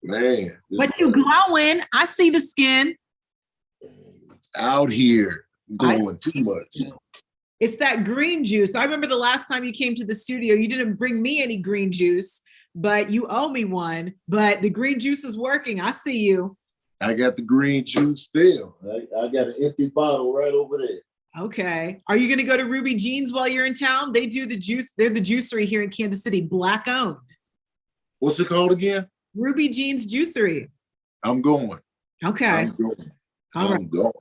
Man, But you glowing. I see the skin. Out here glowing too much. It's that green juice. I remember the last time you came to the studio, you didn't bring me any green juice, but you owe me one. But the green juice is working. I see you. I got the green juice still. I got an empty bottle right over there. Okay. Are you going to go to Ruby Jeans while you're in town? They do the juice. They're the juicery here in Kansas City, Black owned. What's it called again? Ruby Jeans Juicery. I'm going. Okay. I'm going.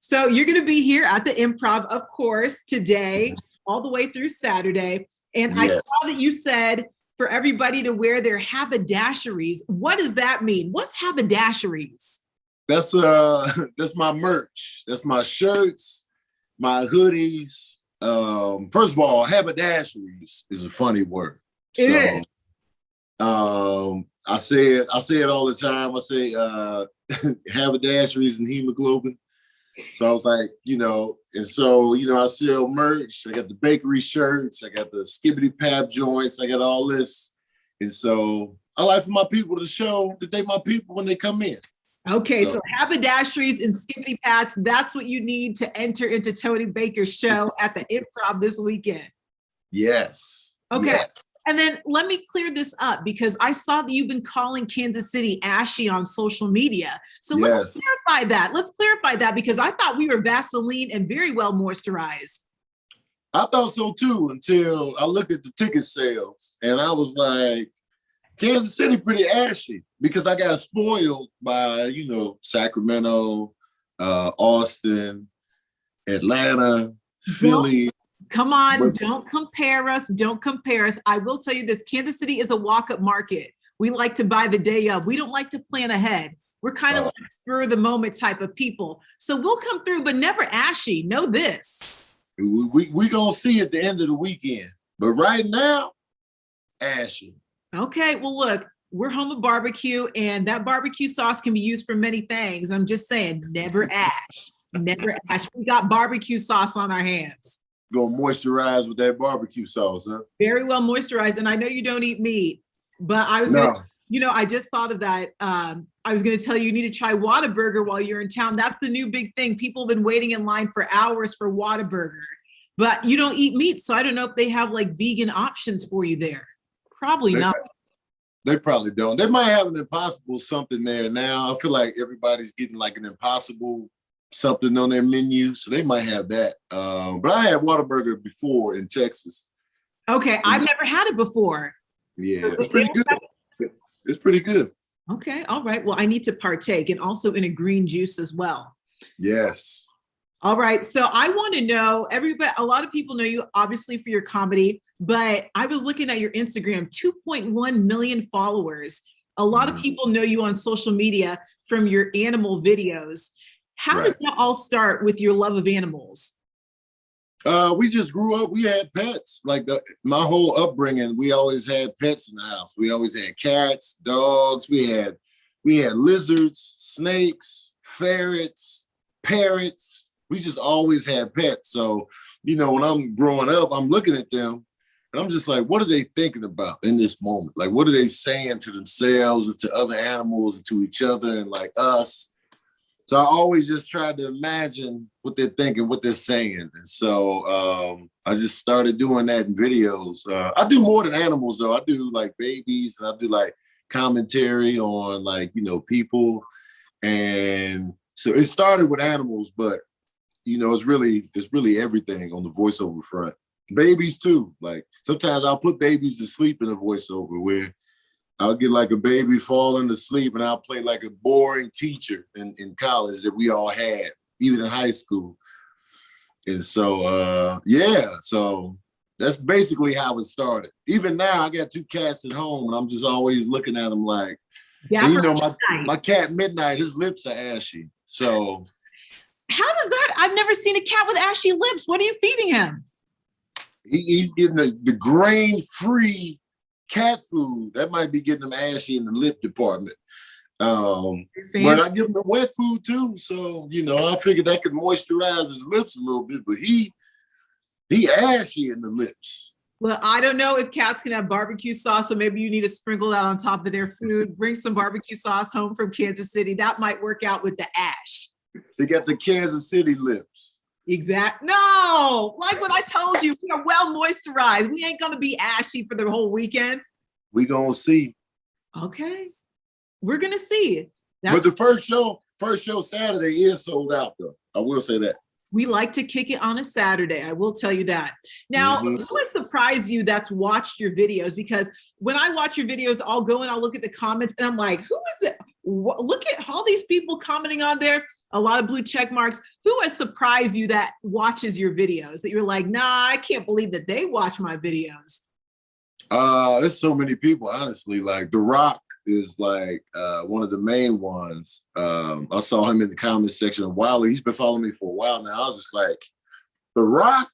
So you're going to be here at the Improv, of course, today, all the way through Saturday. And I saw that you said for everybody to wear their haberdasheries. What does that mean? What's haberdasheries? That's my merch. That's my shirts, my hoodies. First of all, haberdasheries is a funny word. It is. I say it all the time. I say haberdasheries and hemoglobin. So I was like, I sell merch. I got the bakery shirts. I got the skibbity pap joints. I got all this. And so I like for my people to show that they my people when they come in. Okay, so haberdasheries and skibbity pats, that's what you need to enter into Tony Baker's show at the Improv this weekend. Yes. Okay. Yes. And then let me clear this up because I saw that you've been calling Kansas City ashy on social media. So let's clarify that. Let's clarify that because I thought we were Vaseline and very well moisturized. I thought so too until I looked at the ticket sales and I was like, Kansas City pretty ashy because I got spoiled by, Sacramento, Austin, Atlanta, Philly. Come on, don't compare us. Don't compare us. I will tell you this, Kansas City is a walk-up market. We like to buy the day of. We don't like to plan ahead. We're kind of like spur of the moment type of people. So we'll come through, but never ashy. Know this. We gonna see at the end of the weekend. But right now, ashy. Okay, well, look, we're home of barbecue, and that barbecue sauce can be used for many things. I'm just saying, never ash. Never ash. We got barbecue sauce on our hands. Gonna moisturize with that barbecue sauce, huh? Very well moisturized. And I know you don't eat meat, but I was I just thought of that. I was gonna tell you need to try Whataburger while you're in town. That's the new big thing. People have been waiting in line for hours for Whataburger, but you don't eat meat. So I don't know if they have like vegan options for you there. Probably not. They probably don't. They might have an Impossible something there now. I feel like everybody's getting like an Impossible something on their menu, so they might have that. But I had Whataburger before in Texas. Okay, I've never had it before. Yeah, so it's pretty good. It's pretty good. Okay, all right. Well, I need to partake, and also in a green juice as well. Yes. All right. So I want to know, a lot of people know you obviously for your comedy, but I was looking at your Instagram, 2.1 million followers. A lot of people know you on social media from your animal videos. How did that all start with your love of animals? We just grew up. We had pets. Like my whole upbringing, we always had pets in the house. We always had cats, dogs. We had lizards, snakes, ferrets, parrots. We just always had pets. So, when I'm growing up, I'm looking at them and I'm just like, what are they thinking about in this moment? Like, what are they saying to themselves and to other animals and to each other and like us? So I always just tried to imagine what they're thinking, what they're saying. And so I just started doing that in videos. I do more than animals though. I do like babies and I do like commentary on like, people. And so it started with animals, but it's really everything on the voiceover front. Babies too. Like sometimes I'll put babies to sleep in a voiceover where I'll get like a baby falling asleep and I'll play like a boring teacher in college that we all had, even in high school. And so, so that's basically how it started. Even now, I got 2 cats at home and I'm just always looking at them like, my cat Midnight, his lips are ashy. So. How does that? I've never seen a cat with ashy lips. What are you feeding him? He's getting the grain-free cat food. That might be getting him ashy in the lip department. But I give him the wet food too. So, I figured that could moisturize his lips a little bit, but he ashy in the lips. Well, I don't know if cats can have barbecue sauce, so maybe you need to sprinkle that on top of their food. Bring some barbecue sauce home from Kansas City. That might work out with the ash. They got the Kansas City lips. Exact. No, like what I told you, we are well moisturized. We ain't gonna be ashy for the whole weekend. We gonna see. Okay, we're gonna see. But the first show Saturday is sold out though. I will say that. We like to kick it on a Saturday. I will tell you that. Now, who has surprised you that's watched your videos? Because when I watch your videos, I'll go and I'll look at the comments and I'm like, who is it? Look at all these people commenting on there. A lot of blue check marks. Who has surprised you that watches your videos that you're like, nah, I can't believe that they watch my videos? There's so many people, honestly. Like The Rock is like one of the main ones. I saw him in the comment section a while. He's been following me for a while now. I was just like, The Rock,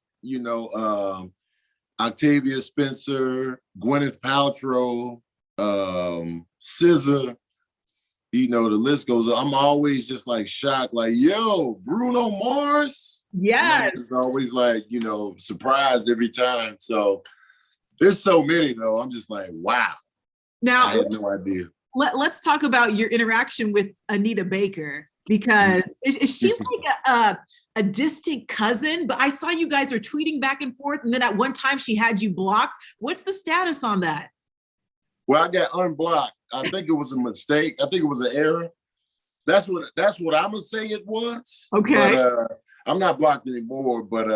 Octavia Spencer, Gwyneth Paltrow, SZA, the list goes on. I'm always just like shocked, like, yo, Bruno Mars. Yes. It's always like, surprised every time. So there's so many though. I'm just like, wow. Now, I had no idea. Let's talk about your interaction with Anita Baker, because is she like a distant cousin? But I saw you guys are tweeting back and forth, and then at one time she had you blocked. What's the status on that? Well, I got unblocked. I think it was a mistake. I think it was an error. That's what I'm gonna say it was. Okay. But, I'm not blocked anymore, but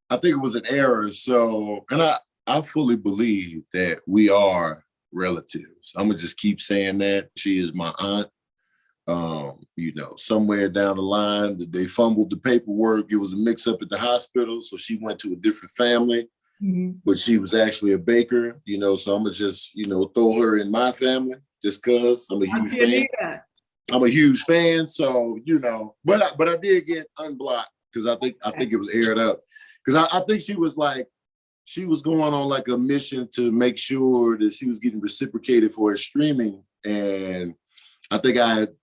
I think it was an error. So, and I fully believe that we are relatives. I'm gonna just keep saying that. She is my aunt. Somewhere down the line that they fumbled the paperwork. It was a mix-up at the hospital, so she went to a different family. But she was actually a baker, so I'm gonna just, throw her in my family just because I'm a huge fan. I'm a huge fan, so but I did get unblocked because I think it was aired up. Because I think she was going on like a mission to make sure that she was getting reciprocated for her streaming. And I think I had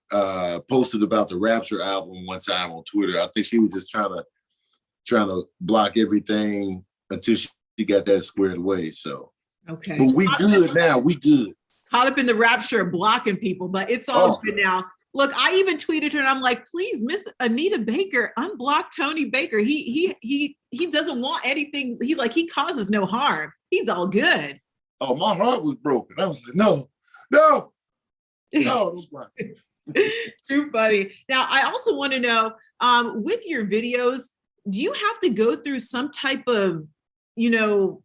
posted about the Rapture album one time on Twitter. I think she was just trying to block everything until she got that squared away. So, okay. But we good now. We good. Caught up in the rapture of blocking people, but it's all good now. Look, I even tweeted her and I'm like, please, Miss Anita Baker, unblock Tony Baker. He doesn't want anything. He causes no harm. He's all good. Oh, my heart was broken. I was like, no. Don't block. Too funny. Now, I also want to know, with your videos, do you have to go through some type of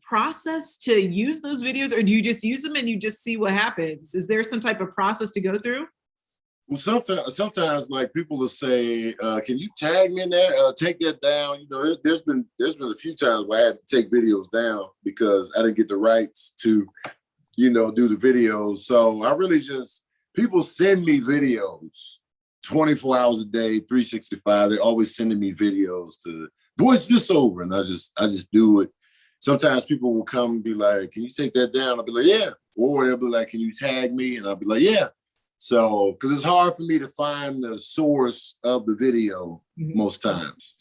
process to use those videos, or do you just use them and you just see what happens? Is there some type of process to go through? Well, sometimes like people will say, can you tag me in there? Take that down. There's been a few times where I had to take videos down because I didn't get the rights to, do the videos. So I really people send me videos 24 hours a day, 365. They're always sending me videos to voice this over. And I just do it. Sometimes people will come and be like, can you take that down? I'll be like, yeah. Or they'll be like, can you tag me? And I'll be like, yeah. So, because it's hard for me to find the source of the video most times.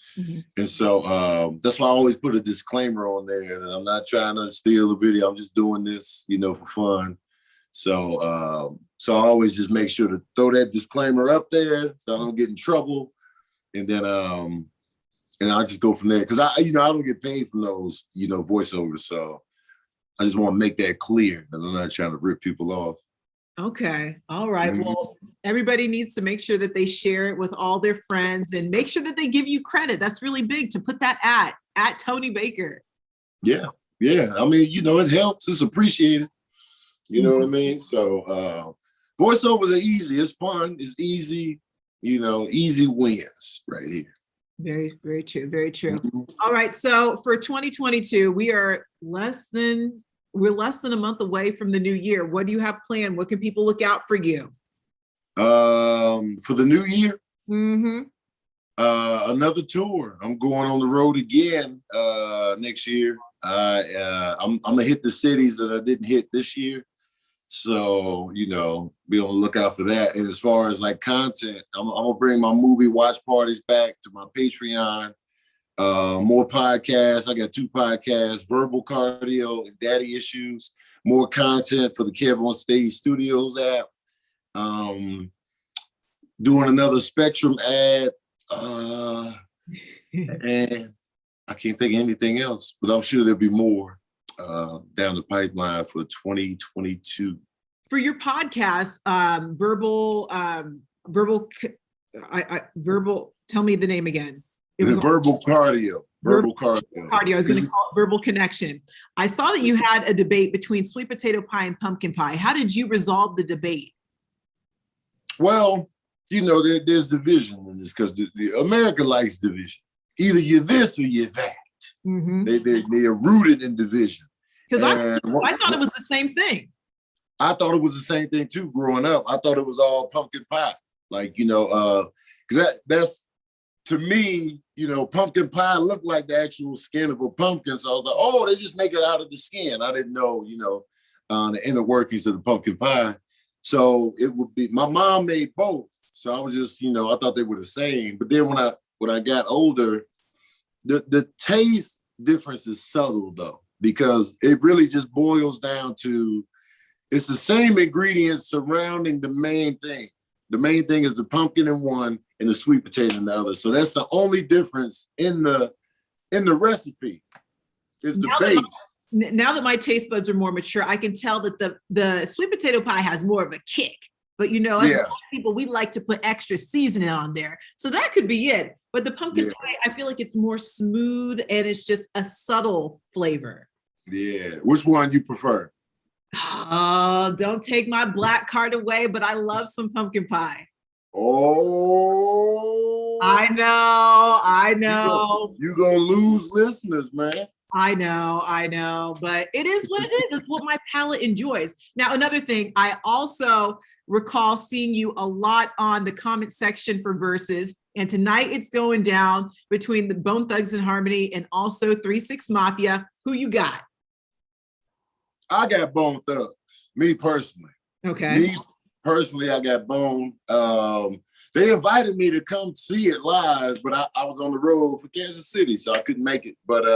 And so that's why I always put a disclaimer on there. And I'm not trying to steal the video. I'm just doing this, for fun. So, I always just make sure to throw that disclaimer up there so I don't get in trouble. And then, and I'll just go from there. Because I don't get paid from those, voiceovers. So I just want to make that clear that I'm not trying to rip people off. Okay. All right. Well, everybody needs to make sure that they share it with all their friends and make sure that they give you credit. That's really big to put that at Tony Baker. Yeah. I mean, it helps. It's appreciated. You know what I mean? So voiceovers are easy. It's fun. It's easy. Easy wins right here. Very, very true. Very true. All right. So for 2022, we're less than a month away from the new year. What do you have planned? What can people look out for you? For the new year? Another tour. I'm going on the road again next year. I'm gonna hit the cities that I didn't hit this year. So, be on the lookout for that. And as far as like content, I'm gonna bring my movie watch parties back to my Patreon. More podcasts. I got 2 podcasts, Verbal Cardio and Daddy Issues. More content for the Kev on Stage Studios app. Doing another Spectrum ad. And I can't think of anything else, but I'm sure there'll be more down the pipeline for 2022. For your podcast, verbal, tell me the name again. It was Verbal Cardio. Verbal Cardio. I was going to call it Verbal Connection. I saw that you had a debate between sweet potato pie and pumpkin pie. How did you resolve the debate? Well, there's division in this because the America likes division. Either you're this or you're that. Mm-hmm. They're rooted in division. Because I thought it was the same thing. I thought it was the same thing too. Growing up, I thought it was all pumpkin pie. Because that's to me, pumpkin pie looked like the actual skin of a pumpkin. So I was like, oh, they just make it out of the skin. I didn't know, the inner workings of the pumpkin pie. So it would be, my mom made both. So I was just, I thought they were the same. But then when I got older, the taste difference is subtle though, because it really just boils down to, it's the same ingredients surrounding the main thing. The main thing is the pumpkin in one and the sweet potato in the other. So that's the only difference in the recipe is the base. Now that my taste buds are more mature, I can tell that the sweet potato pie has more of a kick. But as people, we like to put extra seasoning on there. So that could be it. But the pumpkin pie, I feel like it's more smooth and it's just a subtle flavor. Yeah. Which one do you prefer? Oh, don't take my black card away, but I love some pumpkin pie. Oh. I know. You're going to lose listeners, man. I know, but it is what it is. It's what my palate enjoys. Now, another thing, I also recall seeing you a lot on the comment section for Verses, and tonight it's going down between the Bone Thugs and Harmony and also 3-6 Mafia. Who you got? I got Bone Thugs, me personally. Okay. Me personally, I got Bone. They invited me to come see it live, but I was on the road for Kansas City, so I couldn't make it. But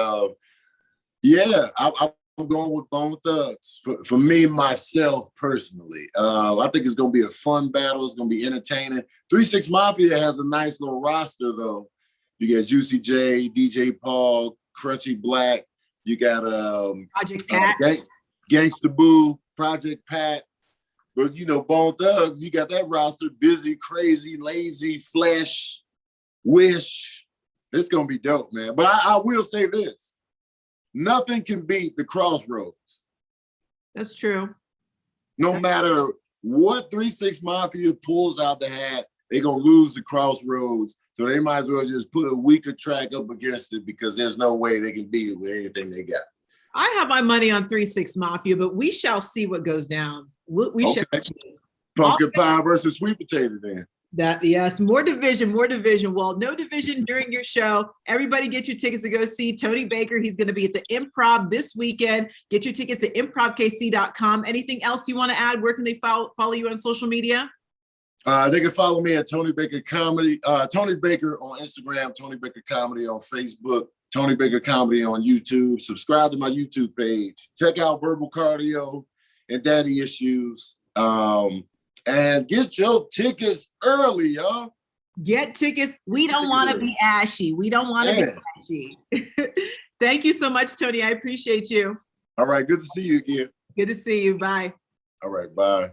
I'm going with Bone Thugs. For me, myself, personally. I think it's going to be a fun battle. It's going to be entertaining. 3-6 Mafia has a nice little roster, though. You got Juicy J, DJ Paul, Crunchy Black. You got Project Pat. Gangsta Boo, Project Pat. But, Bone Thugs, you got that roster. Busy, Crazy, Lazy, Flesh, Wish. It's going to be dope, man. But I will say this. Nothing can beat the Crossroads. That's true. No matter what 3-6 Mafia pulls out the hat, they're going to lose the Crossroads. So they might as well just put a weaker track up against it because there's no way they can beat it with anything they got. I have my money on 3-6 Mafia, but we shall see what goes down. We shall see. Pumpkin pie versus sweet potato then. Yes, more division. Well, no division during your show. Everybody get your tickets to go see Tony Baker. He's going to be at the Improv this weekend. Get your tickets at improvkc.com. Anything else you want to add? Where can they follow you on social media? They can follow me at Tony Baker Comedy. Tony Baker on Instagram, Tony Baker Comedy on Facebook, Tony Baker Comedy on YouTube. Subscribe to my YouTube page. Check out Verbal Cardio and Daddy Issues. And get your tickets early, y'all. Get tickets. We don't want to be ashy. We don't want to be ashy. Thank you so much, Tony. I appreciate you. All right. Good to see you again. Good to see you. Bye. All right. Bye.